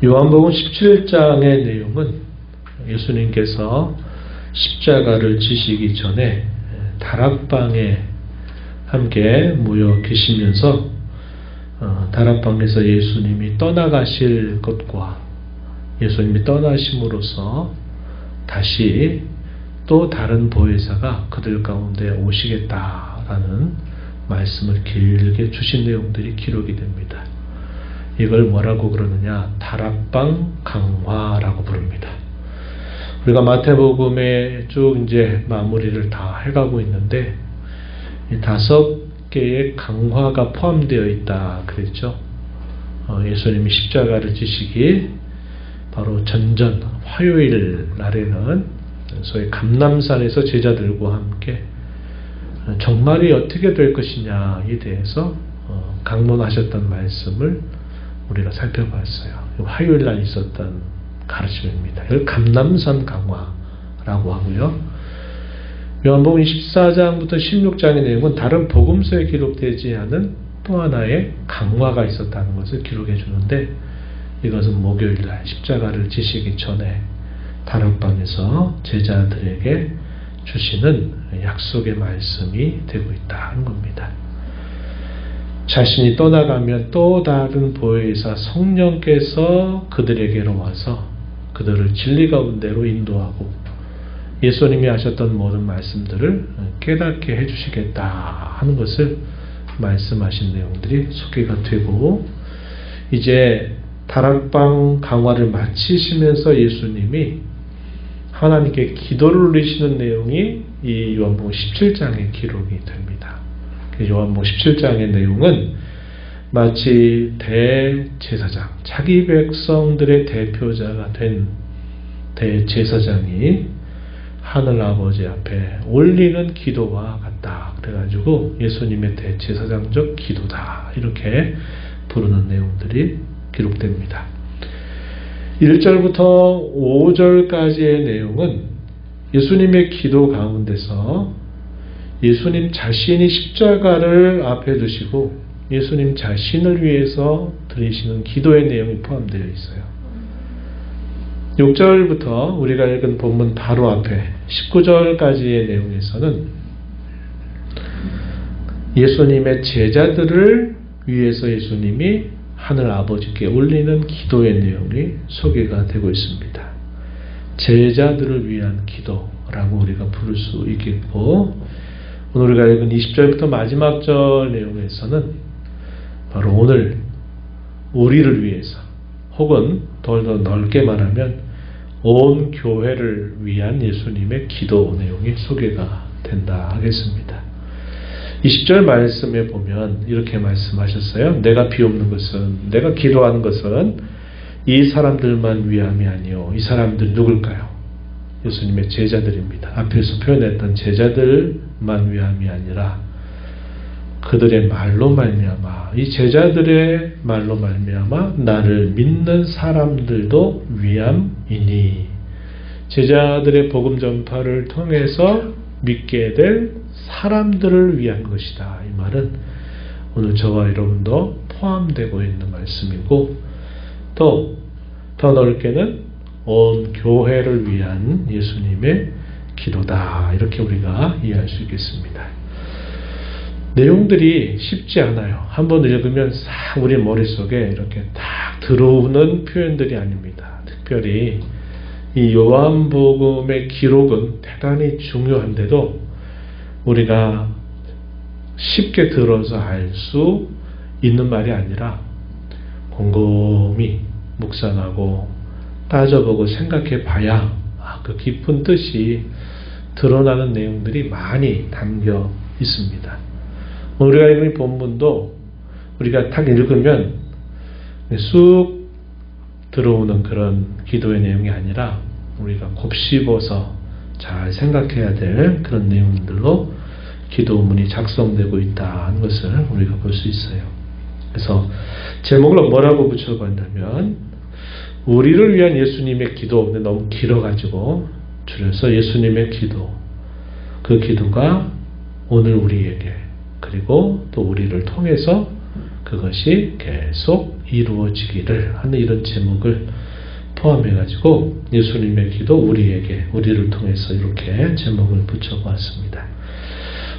요한복음 17장의 내용은 예수님께서 십자가를 지시기 전에 다락방에 함께 모여 계시면서 다락방에서 예수님이 떠나가실 것과 예수님이 떠나심으로써 다시 또 다른 보혜사가 그들 가운데 오시겠다라는 말씀을 길게 주신 내용들이 기록이 됩니다. 이걸 뭐라고 그러느냐? 다락방 강화라고 부릅니다. 우리가 마태복음에 쭉 이제 마무리를 다 해가고 있는데 이 5개의 강화가 포함되어 있다 그랬죠. 예수님이 십자가를 지시기 바로 전전 화요일 날에는 소위 감람산에서 제자들과 함께 정말이 어떻게 될 것이냐에 대해서 강론하셨던 말씀을 우리가 살펴봤어요. 화요일 날 있었던 가르침입니다. 이걸 감람산 강화라고 하고요. 요한복음 14장부터 16장의 내용은 다른 복음서에 기록되지 않은 또 하나의 강화가 있었다는 것을 기록해 주는데 이것은 목요일 날 십자가를 지시기 전에 다락방에서 제자들에게 주시는 약속의 말씀이 되고 있다는 겁니다. 자신이 떠나가면 또 다른 보혜사 성령께서 그들에게로 와서 그들을 진리 가운데로 인도하고 예수님이 하셨던 모든 말씀들을 깨닫게 해주시겠다 하는 것을 말씀하신 내용들이 소개가 되고 이제 다락방 강화를 마치시면서 예수님이 하나님께 기도를 올리시는 내용이 이 요한복음 17장에 기록이 됩니다. 요한복음 17장의 내용은 마치 대제사장, 자기 백성들의 대표자가 된 대제사장이 하늘아버지 앞에 올리는 기도와 같다. 그래가지고 예수님의 대제사장적 기도다. 이렇게 부르는 내용들이 기록됩니다. 1절부터 5절까지의 내용은 예수님의 기도 가운데서 예수님 자신이 십자가를 앞에 두시고 예수님 자신을 위해서 드리시는 기도의 내용이 포함되어 있어요. 6절부터 우리가 읽은 본문 바로 앞에 19절까지의 내용에서는 예수님의 제자들을 위해서 예수님이 하늘 아버지께 올리는 기도의 내용이 소개가 되고 있습니다. 제자들을 위한 기도라고 우리가 부를 수 있겠고 오늘 우리가 읽은 20절부터 마지막 절 내용에서는 바로 오늘 우리를 위해서 혹은 더 넓게 말하면 온 교회를 위한 예수님의 기도 내용이 소개가 된다 하겠습니다. 20절 말씀에 보면 이렇게 말씀하셨어요. 내가 비옵는 것은 내가 기도하는 것은 이 사람들만 위함이 아니요. 이 사람들 누굴까요? 예수님의 제자들입니다. 앞에서 표현했던 제자들만 위함이 아니라 그들의 말로 말미암아 이 제자들의 말로 말미암아 나를 믿는 사람들도 위함이니 제자들의 복음 전파를 통해서 믿게 될 사람들을 위한 것이다. 이 말은 오늘 저와 여러분도 포함되고 있는 말씀이고 또 더 넓게는 온 교회를 위한 예수님의 기도다. 이렇게 우리가 이해할 수 있겠습니다. 내용들이 쉽지 않아요. 한번 읽으면 싹 우리 머릿속에 이렇게 딱 들어오는 표현들이 아닙니다. 특별히 이 요한복음의 기록은 대단히 중요한데도 우리가 쉽게 들어서 알 수 있는 말이 아니라 곰곰이 묵상하고 따져보고 생각해 봐야 그 깊은 뜻이 드러나는 내용들이 많이 담겨 있습니다. 우리가 읽은 본문도 우리가 딱 읽으면 쑥 들어오는 그런 기도의 내용이 아니라 우리가 곱씹어서 잘 생각해야 될 그런 내용들로 기도문이 작성되고 있다는 것을 우리가 볼 수 있어요. 그래서 제목을 뭐라고 붙여봤냐면 우리를 위한 예수님의 기도. 근데 너무 길어가지고 줄여서 예수님의 기도. 그 기도가 오늘 우리에게 그리고 또 우리를 통해서 그것이 계속 이루어지기를 하는 이런 제목을 포함해가지고 예수님의 기도 우리를 통해서 이렇게 제목을 붙여보았습니다.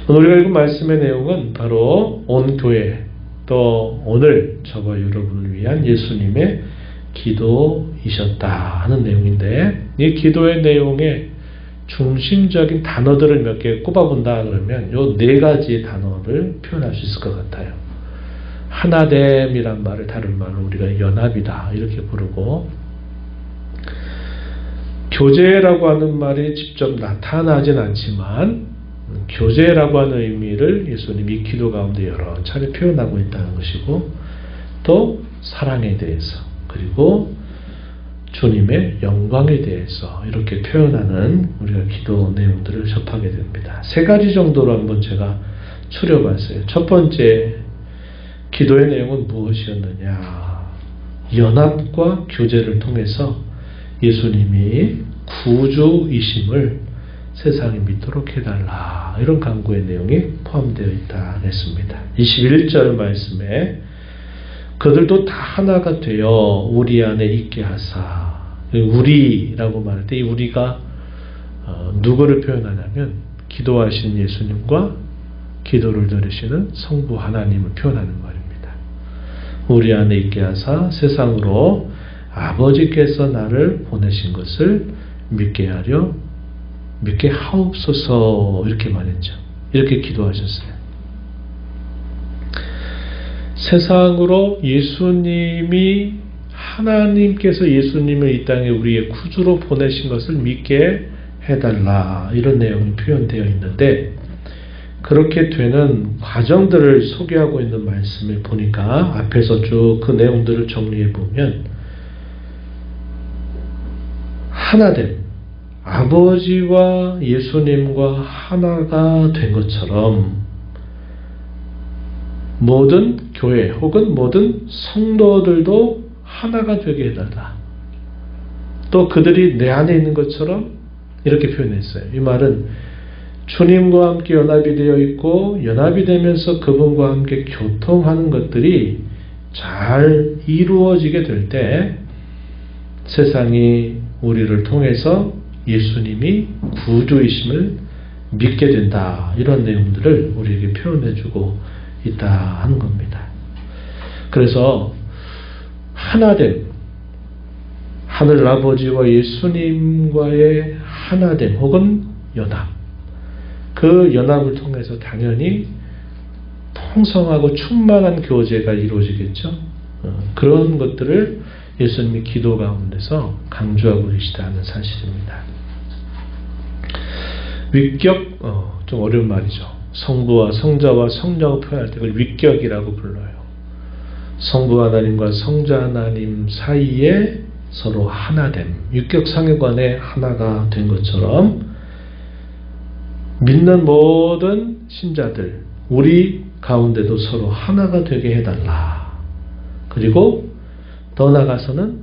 오늘 우리가 읽은 말씀의 내용은 바로 온 교회 또 오늘 저와 여러분을 위한 예수님의 기도이셨다 하는 내용인데, 이 기도의 내용의 중심적인 단어들을 몇 개 꼽아본다 그러면 요 4가지의 단어를 표현할 수 있을 것 같아요. 하나됨이란 말을 다른 말로 우리가 연합이다 이렇게 부르고, 교제라고 하는 말이 직접 나타나진 않지만 교제라고 하는 의미를 예수님이 기도 가운데 여러 차례 표현하고 있다는 것이고, 또 사랑에 대해서 그리고 주님의 영광에 대해서 이렇게 표현하는 우리가 기도 내용들을 접하게 됩니다. 3가지 정도로 한번 제가 추려봤어요. 첫 번째 기도의 내용은 무엇이었느냐? 연합과 교제를 통해서 예수님이 구주이심을 세상이 믿도록 해달라, 이런 간구의 내용이 포함되어 있다 했습니다. 21절 말씀에 그들도 다 하나가 되어 우리 안에 있게 하사. 우리라고 말할 때 이 우리가 누구를 표현하냐면 기도하시는 예수님과 기도를 들으시는 성부 하나님을 표현하는 말입니다. 우리 안에 있게 하사 세상으로 아버지께서 나를 보내신 것을 믿게 하옵소서, 이렇게 말했죠. 이렇게 기도하셨어요. 세상으로 하나님께서 예수님을 이 땅에 우리의 구주로 보내신 것을 믿게 해달라, 이런 내용이 표현되어 있는데, 그렇게 되는 과정들을 소개하고 있는 말씀을 보니까 앞에서 쭉 그 내용들을 정리해 보면, 하나됨, 아버지와 예수님과 하나가 된 것처럼 모든 교회 혹은 모든 성도들도 하나가 되게 해달라. 또 그들이 내 안에 있는 것처럼 이렇게 표현했어요. 이 말은 주님과 함께 연합이 되어 있고, 연합이 되면서 그분과 함께 교통하는 것들이 잘 이루어지게 될 때 세상이 우리를 통해서 예수님이 구주이심을 믿게 된다, 이런 내용들을 우리에게 표현해주고 있다 하는 겁니다. 그래서 하나됨, 하늘아버지와 예수님과의 하나됨 혹은 연합, 그 연합을 통해서 당연히 풍성하고 충만한 교제가 이루어지겠죠. 그런 것들을 예수님이 기도 가운데서 강조하고 계시다는 사실입니다. 위격, 좀 어려운 말이죠. 성부와 성자와 성령을 표현할 때 그걸 위격이라고 불러요. 성부 하나님과 성자 하나님 사이에 서로 하나됨, 위격상여간에 하나가 된 것처럼 믿는 모든 신자들, 우리 가운데도 서로 하나가 되게 해달라. 그리고 더 나아가서는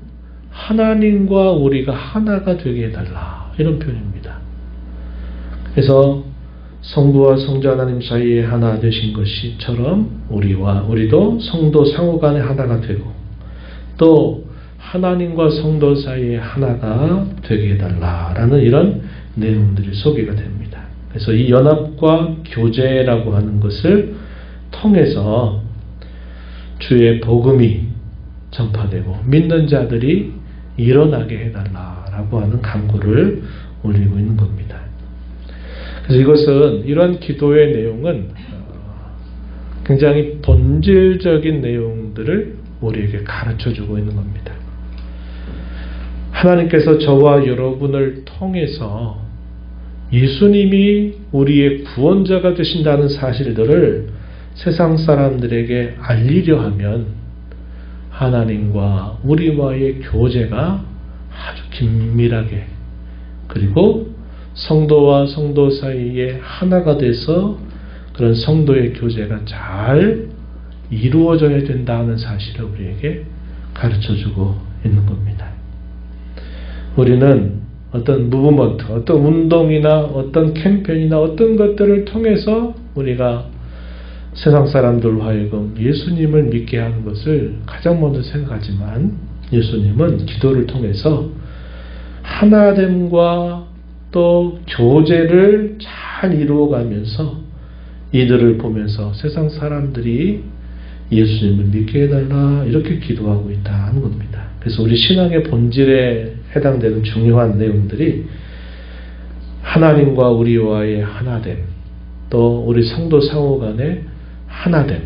하나님과 우리가 하나가 되게 해달라, 이런 표현입니다. 그래서 성부와 성자 하나님 사이에 하나 되신 것처럼 우리도 성도 상호 간에 하나가 되고, 또 하나님과 성도 사이에 하나가 되게 해달라라는 이런 내용들이 소개가 됩니다. 그래서 이 연합과 교제라고 하는 것을 통해서 주의 복음이 전파되고 믿는 자들이 일어나게 해달라라고 하는 간구를 올리고 있는 겁니다. 그래서 이것은, 이러한 기도의 내용은 굉장히 본질적인 내용들을 우리에게 가르쳐주고 있는 겁니다. 하나님께서 저와 여러분을 통해서 예수님이 우리의 구원자가 되신다는 사실들을 세상 사람들에게 알리려 하면 하나님과 우리와의 교제가 아주 긴밀하게, 그리고 성도와 성도 사이에 하나가 돼서 그런 성도의 교제가 잘 이루어져야 된다는 사실을 우리에게 가르쳐주고 있는 겁니다. 우리는 어떤 무브먼트, 어떤 운동이나 어떤 캠페인이나 어떤 것들을 통해서 우리가 세상 사람들 하여금 예수님을 믿게 하는 것을 가장 먼저 생각하지만 예수님은 기도를 통해서 하나됨과 또 교제를 잘 이루어가면서 이들을 보면서 세상 사람들이 예수님을 믿게 해달라 이렇게 기도하고 있다는 겁니다. 그래서 우리 신앙의 본질에 해당되는 중요한 내용들이 하나님과 우리와의 하나됨, 또 우리 성도 상호 간의 하나됨,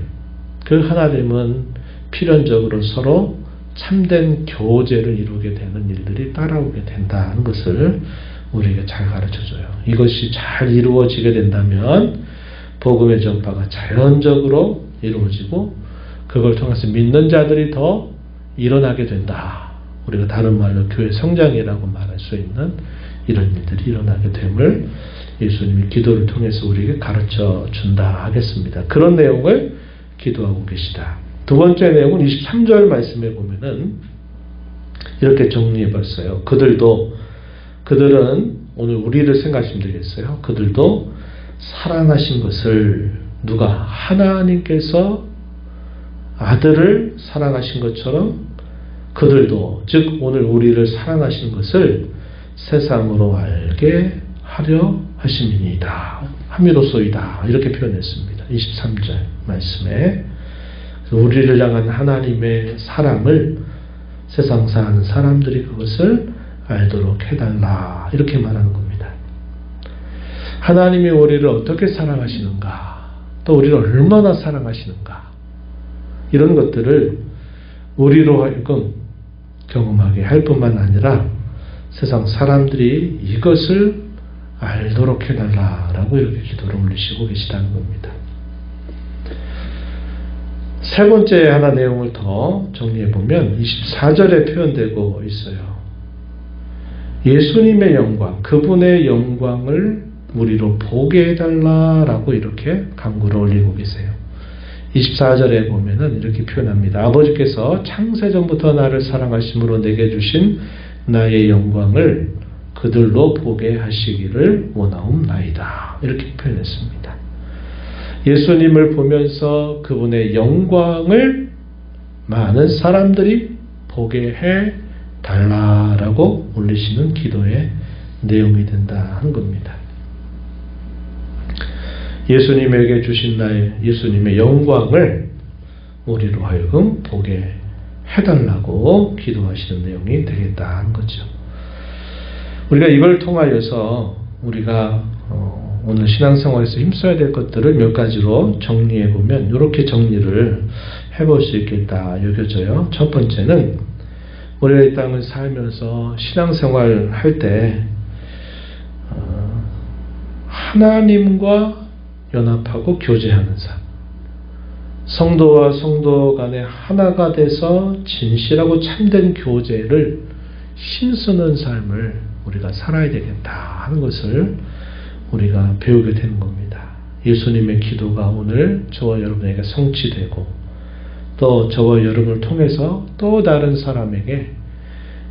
그 하나됨은 필연적으로 서로 참된 교제를 이루게 되는 일들이 따라오게 된다는 것을 우리에게 잘 가르쳐줘요. 이것이 잘 이루어지게 된다면 복음의 전파가 자연적으로 이루어지고 그걸 통해서 믿는 자들이 더 일어나게 된다. 우리가 다른 말로 교회 성장이라고 말할 수 있는 이런 일들이 일어나게 됨을 예수님이 기도를 통해서 우리에게 가르쳐 준다 하겠습니다. 그런 내용을 기도하고 계시다. 두 번째 내용은 23절 말씀에 보면은 이렇게 정리해 봤어요. 그들은 오늘 우리를 생각하시면 되겠어요. 그들도 사랑하신 것을 누가 하나님께서 아들을 사랑하신 것처럼 그들도 즉 오늘 우리를 사랑하신 것을 세상으로 알게 하려 하심이니이다. 함이로소이다. 이렇게 표현했습니다. 23절 말씀에 우리를 향한 하나님의 사랑을 세상 사는 사람들이 그것을 알도록 해달라. 이렇게 말하는 겁니다. 하나님이 우리를 어떻게 사랑하시는가, 또 우리를 얼마나 사랑하시는가, 이런 것들을 우리로 하여금 경험하게 할 뿐만 아니라 세상 사람들이 이것을 알도록 해달라라고 이렇게 기도를 올리시고 계시다는 겁니다. 세 번째 하나 내용을 더 정리해보면 24절에 표현되고 있어요. 예수님의 영광, 그분의 영광을 우리로 보게 해달라라고 이렇게 간구를 올리고 계세요. 24절에 보면은 이렇게 표현합니다. 아버지께서 창세전부터 나를 사랑하심으로 내게 주신 나의 영광을 그들로 보게 하시기를 원하옵나이다. 이렇게 표현했습니다. 예수님을 보면서 그분의 영광을 많은 사람들이 보게 해 달라라고 올리시는 기도의 내용이 된다 한 겁니다. 예수님에게 주신 예수님의 영광을 우리로 하여금 보게 해달라고 기도하시는 내용이 되겠다 한 거죠. 우리가 이걸 통하여서 우리가 오늘 신앙생활에서 힘써야 될 것들을 몇 가지로 정리해 보면 이렇게 정리를 해볼 수 있겠다 여겨져요. 첫 번째는 우리가 이 땅을 살면서 신앙생활 할 때 하나님과 연합하고 교제하는 삶, 성도와 성도 간에 하나가 돼서 진실하고 참된 교제를 힘쓰는 삶을 우리가 살아야 되겠다 하는 것을 우리가 배우게 되는 겁니다. 예수님의 기도가 오늘 저와 여러분에게 성취되고 또 저와 여러분을 통해서 또 다른 사람에게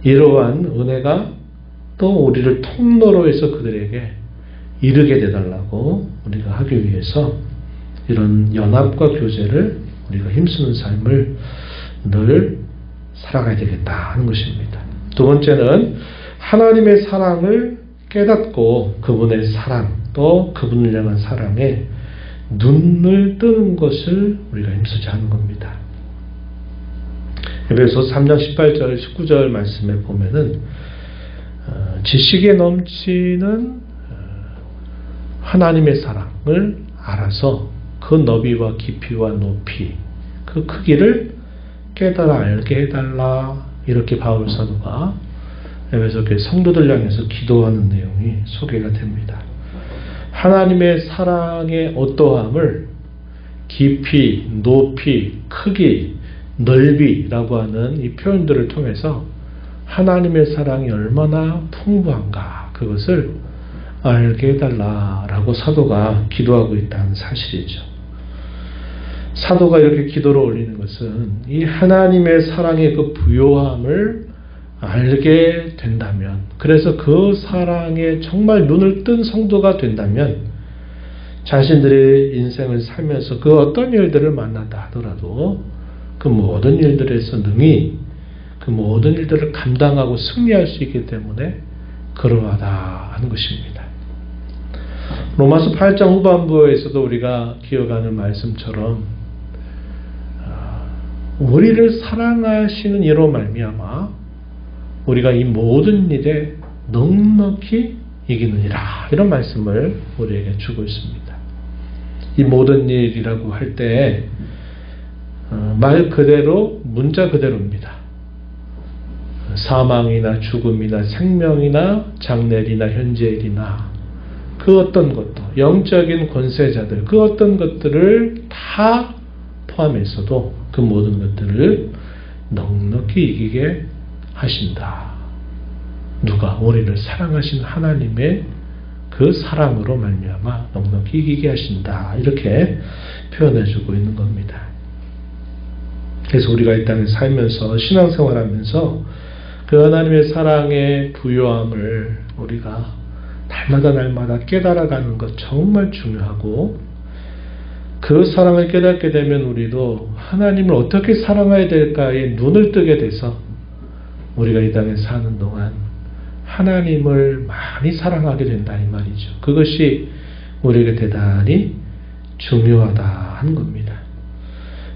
이러한 은혜가 또 우리를 통로로 해서 그들에게 이르게 되달라고 우리가 하기 위해서 이런 연합과 교제를 우리가 힘쓰는 삶을 늘 살아가야 되겠다 하는 것입니다. 두 번째는 하나님의 사랑을 깨닫고 그분의 사랑 또 그분을 향한 사랑에 눈을 뜨는 것을 우리가 힘쓰지 하는 겁니다. 에베소 3장 18절 19절 말씀에 보면은 지식에 넘치는 하나님의 사랑을 알아서 그 너비와 깊이와 높이 그 크기를 깨달아 알게 해달라 이렇게 바울 사도가 에베소 교회 성도들 향해서 기도하는 내용이 소개가 됩니다. 하나님의 사랑의 어떠함을 깊이, 높이, 크기, 넓이라고 하는 이 표현들을 통해서 하나님의 사랑이 얼마나 풍부한가 그것을 알게 해달라라고 사도가 기도하고 있다는 사실이죠. 사도가 이렇게 기도를 올리는 것은 이 하나님의 사랑의 그 부요함을 알게 된다면, 그래서 그 사랑에 정말 눈을 뜬 성도가 된다면 자신들의 인생을 살면서 그 어떤 일들을 만난다 하더라도 그 모든 일들에서 능히 그 모든 일들을 감당하고 승리할 수 있기 때문에 그러하다 하는 것입니다. 로마서 8장 후반부에서도 우리가 기억하는 말씀처럼 우리를 사랑하시는 이로 말미암아 우리가 이 모든 일에 넉넉히 이기느니라 이런 말씀을 우리에게 주고 있습니다. 이 모든 일이라고 할 때 말 그대로 문자 그대로입니다. 사망이나 죽음이나 생명이나 장래일이나 현재일이나 그 어떤 것도 영적인 권세자들 그 어떤 것들을 다 포함해서도 그 모든 것들을 넉넉히 이기게 하신다. 누가? 우리를 사랑하신 하나님의 그 사랑으로 말미암아 넉넉히 이기게 하신다. 이렇게 표현해주고 있는 겁니다. 그래서 우리가 이 땅에 살면서 신앙생활하면서 그 하나님의 사랑의 부요함을 우리가 날마다 깨달아가는 것 정말 중요하고 그 사랑을 깨닫게 되면 우리도 하나님을 어떻게 사랑해야 될까에 눈을 뜨게 돼서 우리가 이 땅에 사는 동안 하나님을 많이 사랑하게 된다 이 말이죠. 그것이 우리에게 대단히 중요하다 하는 겁니다.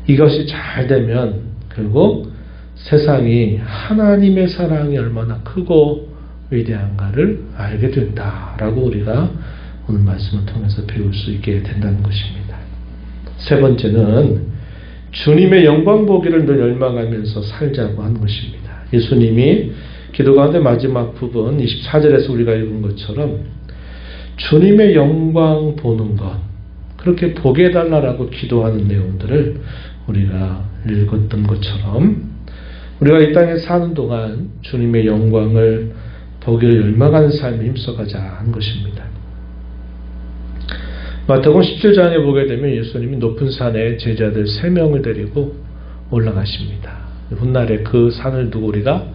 이것이 잘 되면 결국 세상이 하나님의 사랑이 얼마나 크고 위대한가를 알게 된다라고 우리가 오늘 말씀을 통해서 배울 수 있게 된다는 것입니다. 세 번째는 주님의 영광 보기를 늘 열망하면서 살자고 하는 것입니다. 예수님이 기도 가운데 마지막 부분 24절에서 우리가 읽은 것처럼 주님의 영광 보는 것 그렇게 보게 해달라고 기도하는 내용들을 우리가 읽었던 것처럼 우리가 이 땅에 사는 동안 주님의 영광을 보기를 열망하는 삶에 힘써가자 하는 것입니다. 마태복음 17장에 보게 되면 예수님이 높은 산에 제자들 3명을 데리고 올라가십니다. 훗날에 그 산을 두고 우리가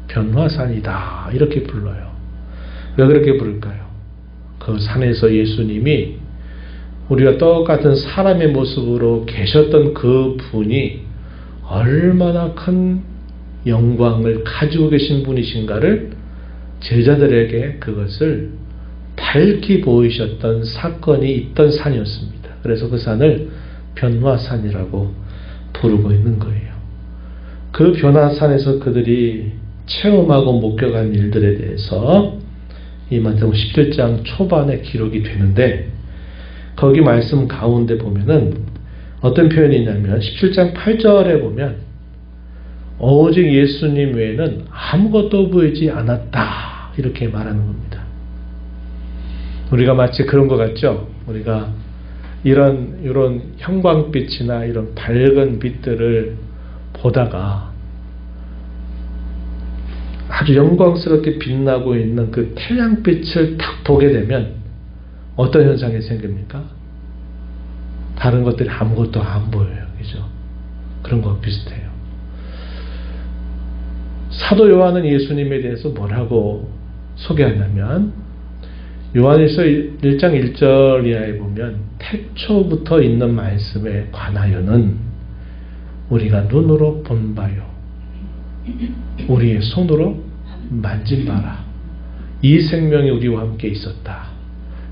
변화산이다 이렇게 불러요. 왜 그렇게 부를까요? 그 산에서 예수님이 우리가 똑같은 사람의 모습으로 계셨던 그 분이 얼마나 큰 영광을 가지고 계신 분이신가를 제자들에게 그것을 밝히 보이셨던 사건이 있던 산이었습니다. 그래서 그 산을 변화산이라고 부르고 있는 거예요. 그 변화산에서 그들이 체험하고 목격한 일들에 대해서 이 마태복음 17장 초반에 기록이 되는데 거기 말씀 가운데 보면은 어떤 표현이 있냐면 17장 8절에 보면 오직 예수님 외에는 아무것도 보이지 않았다 이렇게 말하는 겁니다. 우리가 마치 그런 것 같죠? 우리가 이런 형광빛이나 이런 밝은 빛들을 보다가 아주 영광스럽게 빛나고 있는 그 태양빛을 딱 보게 되면 어떤 현상이 생깁니까? 다른 것들이 아무것도 안 보여요. 그죠? 그런 거 비슷해요. 사도 요한은 예수님에 대해서 뭐라고 소개하냐면 요한일서 1장 1절 이하에 보면 태초부터 있는 말씀에 관하여는 우리가 눈으로 본 바요 우리의 손으로 만진 바라 이 생명이 우리와 함께 있었다.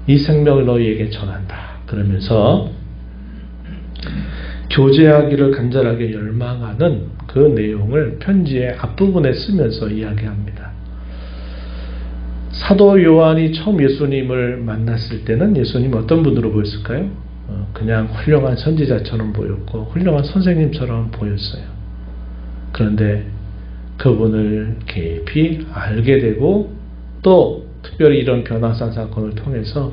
이 생명을 너희에게 전한다. 그러면서 교제하기를 간절하게 열망하는 그 내용을 편지의 앞부분에 쓰면서 이야기합니다. 사도 요한이 처음 예수님을 만났을 때는 예수님 어떤 분으로 보였을까요? 그냥 훌륭한 선지자처럼 보였고 훌륭한 선생님처럼 보였어요. 그런데 그분을 깊이 알게 되고 또 특별히 이런 변화산 사건을 통해서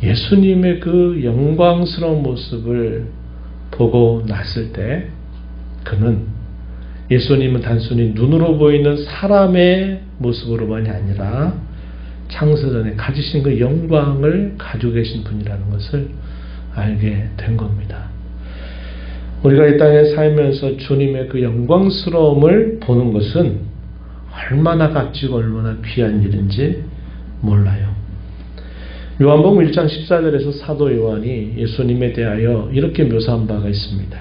예수님의 그 영광스러운 모습을 보고 났을 때 그는 예수님은 단순히 눈으로 보이는 사람의 모습으로만이 아니라 창세전에 가지신 그 영광을 가지고 계신 분이라는 것을 알게 된 겁니다. 우리가 이 땅에 살면서 주님의 그 영광스러움을 보는 것은 얼마나 값지고 얼마나 귀한 일인지 몰라요. 요한복음 1장 14절에서 사도 요한이 예수님에 대하여 이렇게 묘사한 바가 있습니다.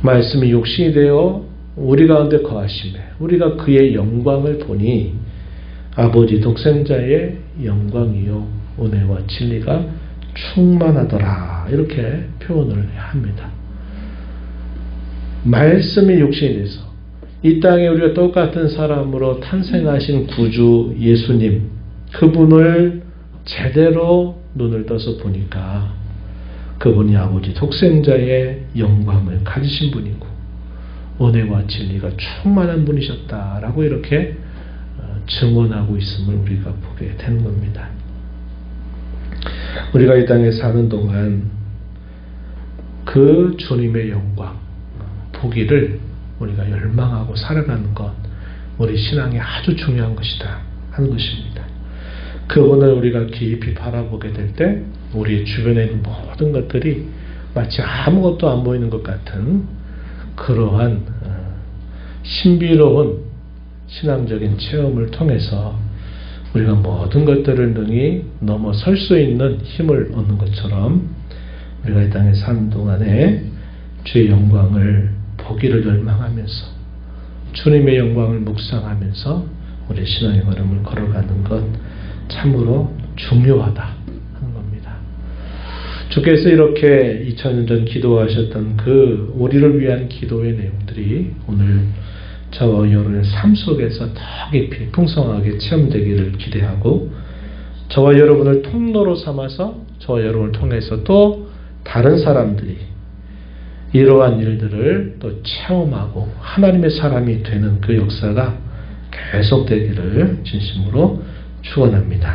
말씀이 육신이 되어 우리 가운데 거하시매 우리가 그의 영광을 보니 아버지 독생자의 영광이요 은혜와 진리가 충만하더라, 이렇게 표현을 합니다. 말씀이 육신이 돼서 이 땅에 우리가 똑같은 사람으로 탄생하신 구주 예수님, 그분을 제대로 눈을 떠서 보니까 그분이 아버지 독생자의 영광을 가지신 분이고 은혜와 진리가 충만한 분이셨다라고 이렇게 증언하고 있음을 우리가 보게 되는 겁니다. 우리가 이 땅에 사는 동안 그 주님의 영광 보기를 우리가 열망하고 살아가는 것, 우리 신앙에 아주 중요한 것이다 하는 것입니다. 그분을 우리가 깊이 바라보게 될 때 우리 주변에 있는 모든 것들이 마치 아무것도 안 보이는 것 같은 그러한 신비로운 신앙적인 체험을 통해서 우리가 모든 것들을 능히 넘어설 수 있는 힘을 얻는 것처럼 우리가 이 땅에 사는 동안에 주의 영광을 보기를 열망하면서 주님의 영광을 묵상하면서 우리 신앙의 걸음을 걸어가는 것 참으로 중요하다 하는 겁니다. 주께서 이렇게 2000년 전 기도하셨던 그 우리를 위한 기도의 내용들이 오늘 저와 여러분의 삶 속에서 더 깊이 풍성하게 체험되기를 기대하고 저와 여러분을 통로로 삼아서 저와 여러분을 통해서 또 다른 사람들이 이러한 일들을 또 체험하고 하나님의 사람이 되는 그 역사가 계속되기를 진심으로 축원합니다.